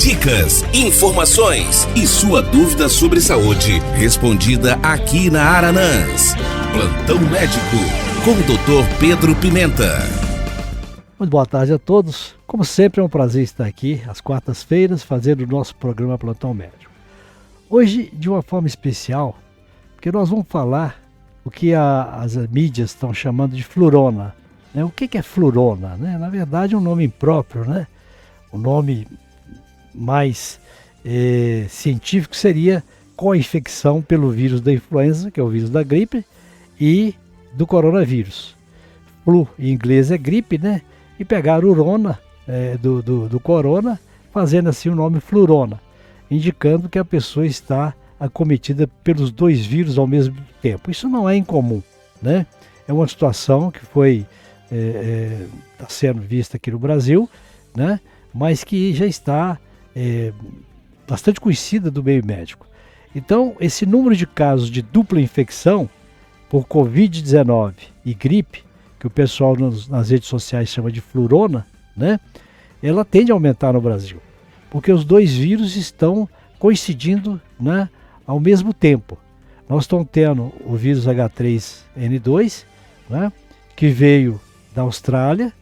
Dicas, informações e sua dúvida sobre saúde respondida aqui na Aranãs. Plantão Médico com o Dr. Pedro Pimenta. Muito boa tarde a todos. Como sempre é um prazer estar aqui às quartas-feiras fazendo o nosso programa Plantão Médico. Hoje de uma forma especial, porque nós vamos falar o que as mídias estão chamando de flurona. O que é flurona? Na verdade é um nome impróprio, O nome mais científico seria co-infecção pelo vírus da influenza, que é o vírus da gripe, e do coronavírus. Flu em inglês é gripe, E pegaram urona do corona, fazendo assim o nome flurona, indicando que a pessoa está acometida pelos dois vírus ao mesmo tempo. Isso não é incomum, É uma situação que está sendo vista aqui no Brasil, mas que já está bastante conhecida do meio médico. Então, esse número de casos de dupla infecção por Covid-19 e gripe, que o pessoal nas redes sociais chama de flurona, ela tende a aumentar no Brasil, porque os dois vírus estão coincidindo, ao mesmo tempo. Nós estamos tendo o vírus H3N2, que veio da Austrália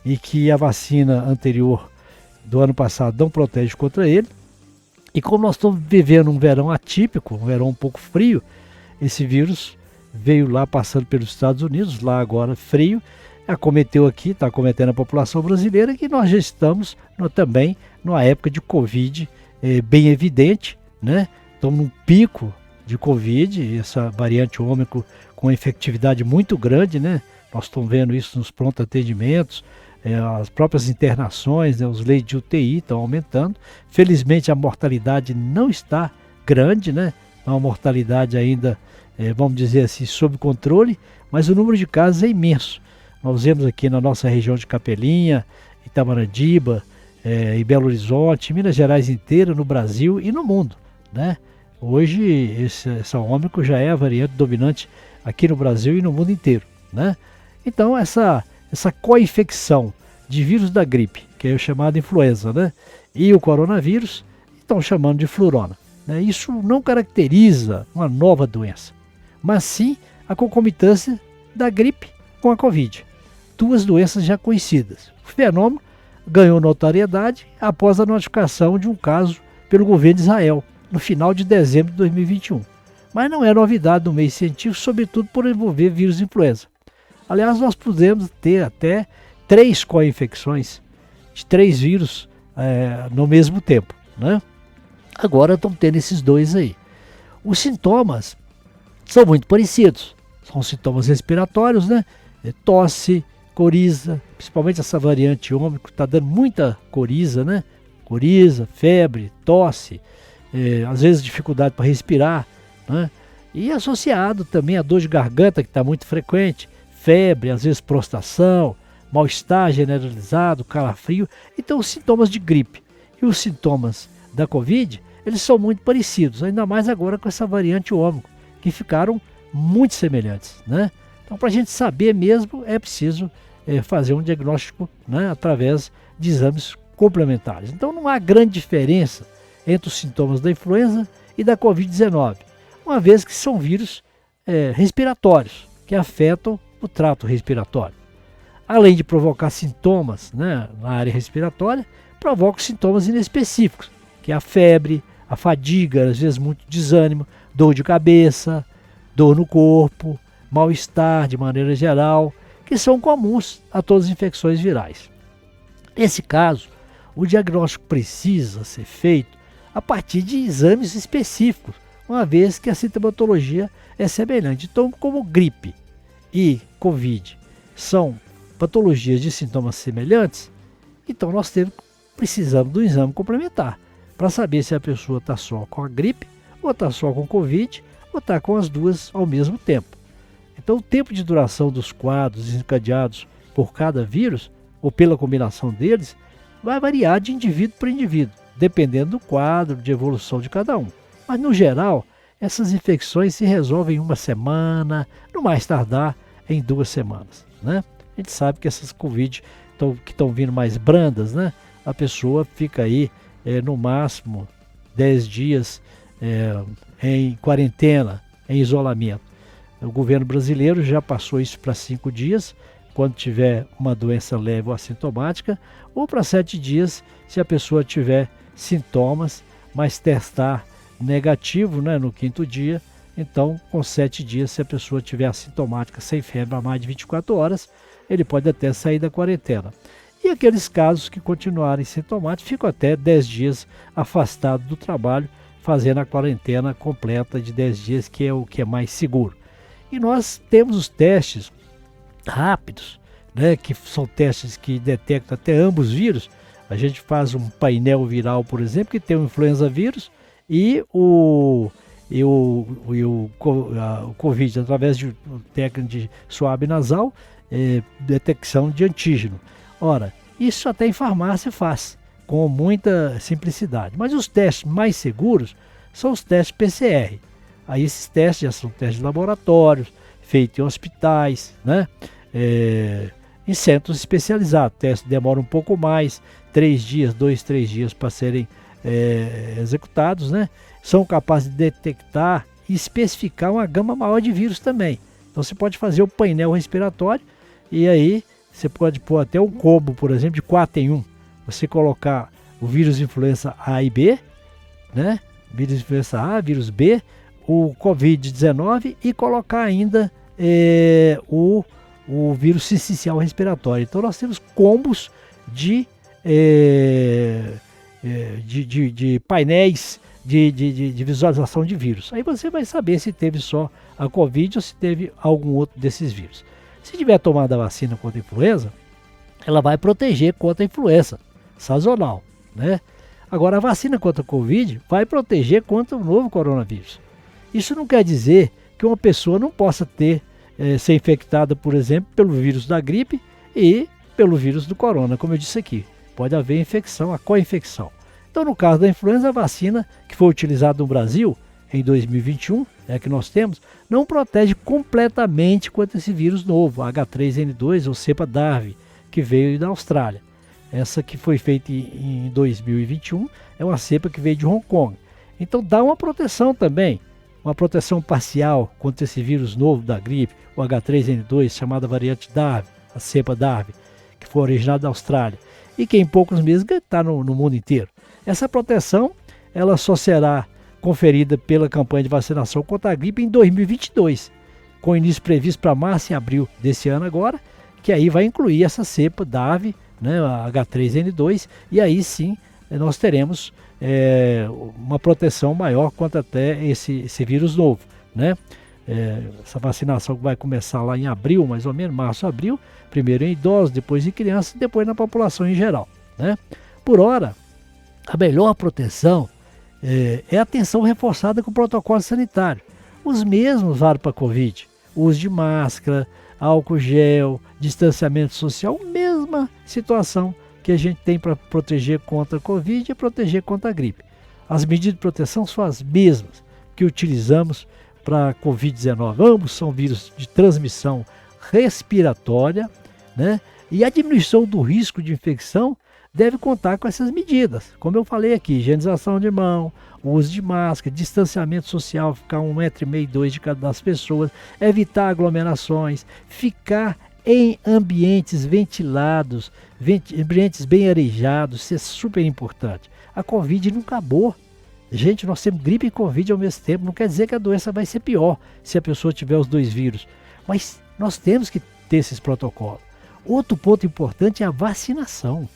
e que a vacina anterior do ano passado não protege contra ele. E como nós estamos vivendo um verão atípico, um verão um pouco frio, esse vírus veio lá passando pelos Estados Unidos, lá agora frio, acometeu aqui, está acometendo a população brasileira, que nós já estamos também numa época de Covid bem evidente, Estamos num pico de Covid, essa variante Ômicron com efetividade muito grande, Nós estamos vendo isso nos prontos atendimentos, as próprias internações, os leitos de UTI estão aumentando. Felizmente a mortalidade não está grande, É uma mortalidade ainda, vamos dizer assim, sob controle, mas o número de casos é imenso. Nós vemos aqui na nossa região de Capelinha, Itamarandiba, em Belo Horizonte, Minas Gerais inteira, no Brasil e no mundo, Hoje essa Ômicron já é a variante dominante aqui no Brasil e no mundo inteiro, Então essa co-infecção de vírus da gripe, que é o chamado influenza, e o coronavírus, estão chamando de flurona. Isso não caracteriza uma nova doença, mas sim a concomitância da gripe com a Covid. Duas doenças já conhecidas. O fenômeno ganhou notoriedade após a notificação de um caso pelo governo de Israel, no final de dezembro de 2021. Mas não é novidade no meio científico, sobretudo por envolver vírus influenza. Aliás, nós podemos ter até 3 co-infecções de 3 vírus no mesmo tempo, Agora estamos tendo esses dois aí. Os sintomas são muito parecidos. São sintomas respiratórios, Tosse, coriza, principalmente essa variante Ômicron está dando muita coriza, Coriza, febre, tosse, às vezes dificuldade para respirar, E associado também a dor de garganta, que está muito frequente, febre, às vezes prostração, mal-estar generalizado, calafrio. Então os sintomas de gripe e os sintomas da Covid, eles são muito parecidos, ainda mais agora com essa variante Ômicron, que ficaram muito semelhantes, Então para a gente saber mesmo é preciso fazer um diagnóstico, através de exames complementares. Então não há grande diferença entre os sintomas da influenza e da Covid-19, uma vez que são vírus respiratórios, que afetam o trato respiratório. Além de provocar sintomas na área respiratória, provocam sintomas inespecíficos, que é a febre, a fadiga, às vezes muito desânimo, dor de cabeça, dor no corpo, mal-estar de maneira geral, que são comuns a todas as infecções virais. Nesse caso, o diagnóstico precisa ser feito a partir de exames específicos, uma vez que a sintomatologia é semelhante. Então, como gripe e Covid são patologias de sintomas semelhantes, então nós precisamos de um exame complementar para saber se a pessoa está só com a gripe, ou está só com Covid, ou está com as duas ao mesmo tempo. Então o tempo de duração dos quadros desencadeados por cada vírus, ou pela combinação deles, vai variar de indivíduo para indivíduo, dependendo do quadro de evolução de cada um. Mas no geral, essas infecções se resolvem em uma semana, no mais tardar em 2 semanas, A gente sabe que essas Covid que estão vindo mais brandas, a pessoa fica aí no máximo 10 dias em quarentena, em isolamento. O governo brasileiro já passou isso para 5 dias, quando tiver uma doença leve ou assintomática, ou para 7 dias, se a pessoa tiver sintomas, mas testar negativo, né, no 5º dia. Então, com 7 dias, se a pessoa tiver assintomática, sem febre há mais de 24 horas, ele pode até sair da quarentena. E aqueles casos que continuarem sintomáticos ficam até 10 dias afastados do trabalho, fazendo a quarentena completa de 10 dias, que é o que é mais seguro. E nós temos os testes rápidos, né, que são testes que detectam até ambos os vírus. A gente faz um painel viral, por exemplo, que tem o influenza vírus e o Covid, através de técnica de suave nasal, detecção de antígeno. Ora, isso até em farmácia faz, com muita simplicidade. Mas os testes mais seguros são os testes PCR. Aí esses testes já são testes de laboratórios, feitos em hospitais, né? Em centros especializados. O teste demora um pouco mais, 3 dias, 2, 3 dias para serem executados, né? São capazes de detectar e especificar uma gama maior de vírus também. Então você pode fazer o painel respiratório e aí você pode pôr até um combo, por exemplo, de 4 em 1. Você colocar o vírus influenza A e B, né? Vírus influenza A, vírus B, o Covid-19 e colocar ainda o vírus sincicial respiratório. Então nós temos combos de painéis de visualização de vírus. Aí você vai saber se teve só a Covid ou se teve algum outro desses vírus. Se tiver tomado a vacina contra a influenza, ela vai proteger contra a influenza sazonal, né? Agora, a vacina contra a Covid vai proteger contra o novo coronavírus. Isso não quer dizer que uma pessoa não possa ser infectada, por exemplo, pelo vírus da gripe e pelo vírus do corona, como eu disse aqui. Pode haver infecção, a co-infecção. Então, no caso da influenza, a vacina que foi utilizada no Brasil em 2021, que nós temos, não protege completamente contra esse vírus novo, H3N2 ou cepa Darwin, que veio da Austrália. Essa que foi feita em 2021 é uma cepa que veio de Hong Kong. Então dá uma proteção também, uma proteção parcial contra esse vírus novo da gripe, o H3N2, chamada variante Darwin, a cepa Darwin, que foi originada da Austrália, e que em poucos meses está no mundo inteiro. Essa proteção ela só será conferida pela campanha de vacinação contra a gripe em 2022, com início previsto para março e abril desse ano agora, que aí vai incluir essa cepa Darwin, né, a H3N2, e aí sim nós teremos uma proteção maior contra até esse vírus novo, né? Essa vacinação vai começar lá em abril, mais ou menos, março, abril, primeiro em idosos, depois em crianças, depois na população em geral, né? Por hora, a melhor proteção é a atenção reforçada com o protocolo sanitário. Os mesmos valem para a Covid, uso de máscara, álcool gel, distanciamento social, mesma situação que a gente tem para proteger contra a Covid e proteger contra a gripe. As medidas de proteção são as mesmas que utilizamos para a Covid-19. Ambos são vírus de transmissão respiratória, né? E a diminuição do risco de infecção deve contar com essas medidas. Como eu falei aqui, higienização de mão, uso de máscara, distanciamento social, ficar 1,5 m, 2 de cada das pessoas, evitar aglomerações, ficar em ambientes ventilados, ambientes bem arejados, isso é super importante. A Covid não acabou. Gente, nós temos gripe e Covid ao mesmo tempo, não quer dizer que a doença vai ser pior se a pessoa tiver os dois vírus, mas nós temos que ter esses protocolos. Outro ponto importante é a vacinação.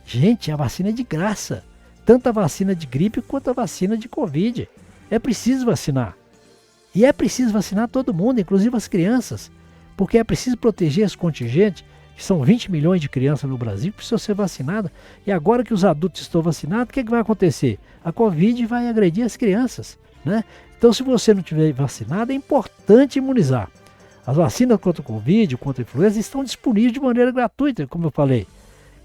Gente, a vacina é de graça, tanto a vacina de gripe quanto a vacina de Covid. É preciso vacinar. E é preciso vacinar todo mundo, inclusive as crianças, porque é preciso proteger esse contingente, que são 20 milhões de crianças no Brasil, que precisam ser vacinadas. E agora que os adultos estão vacinados, o que vai acontecer? A Covid vai agredir as crianças, né? Então, se você não tiver vacinado, é importante imunizar. As vacinas contra o Covid, contra a influenza, estão disponíveis de maneira gratuita, como eu falei.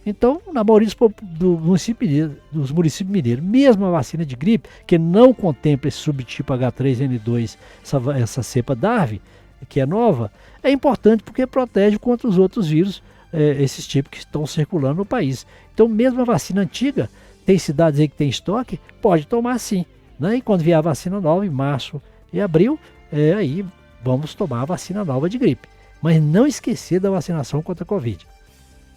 Então, na maioria dos municípios mineiros, mesmo a vacina de gripe, que não contempla esse subtipo H3N2, essa cepa Darwin, que é nova, é importante porque protege contra os outros vírus, esses tipos que estão circulando no país. Então, mesmo a vacina antiga tem cidades aí que tem estoque, pode tomar sim, né? E quando vier a vacina nova, em março e abril, aí vamos tomar a vacina nova de gripe. Mas não esquecer da vacinação contra a Covid.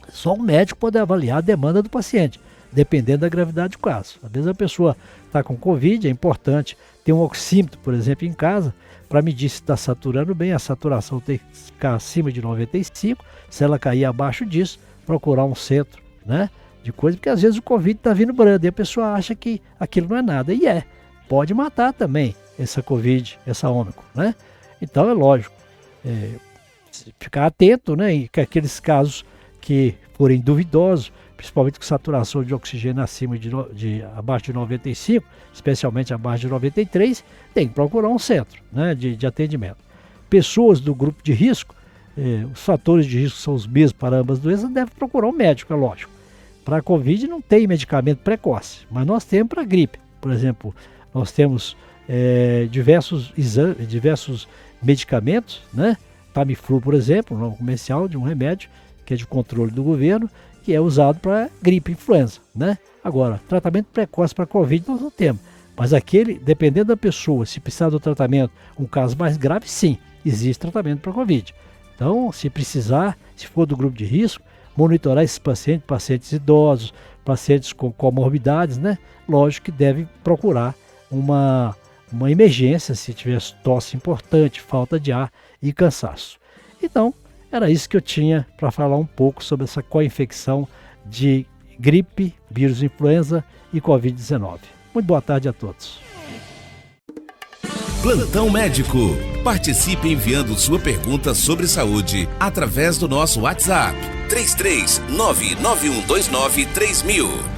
Só um médico pode avaliar a demanda do paciente, dependendo da gravidade do caso. Às vezes a pessoa está com Covid, é importante ter um oxímetro, por exemplo, em casa, para medir se está saturando bem. A saturação tem que ficar acima de 95, se ela cair abaixo disso, procurar um centro, né, de coisa, porque às vezes o Covid está vindo brando e a pessoa acha que aquilo não é nada, e pode matar também essa Covid, essa Ômicron, né? Então é lógico, ficar atento, né, e que aqueles casos que forem duvidosos, principalmente com saturação de oxigênio acima abaixo de 95, especialmente abaixo de 93, tem que procurar um centro, né, de atendimento. Pessoas do grupo de risco, os fatores de risco são os mesmos para ambas as doenças, devem procurar um médico, é lógico. Para a Covid não tem medicamento precoce, mas nós temos para a gripe. Por exemplo, nós temos diversos medicamentos, né? Tamiflu, por exemplo, um nome comercial de um remédio que é de controle do governo, que é usado para gripe, influenza, né? Agora, tratamento precoce para Covid nós não temos, mas aquele, dependendo da pessoa, se precisar do tratamento, um caso mais grave, sim, existe tratamento para Covid. Então, se precisar, se for do grupo de risco, monitorar esses pacientes idosos, pacientes com comorbidades, né? Lógico que deve procurar uma emergência se tiver tosse importante, falta de ar e cansaço. Então, era isso que eu tinha para falar um pouco sobre essa co-infecção de gripe, vírus influenza e Covid-19. Muito boa tarde a todos. Plantão Médico. Participe enviando sua pergunta sobre saúde através do nosso WhatsApp 33991293000.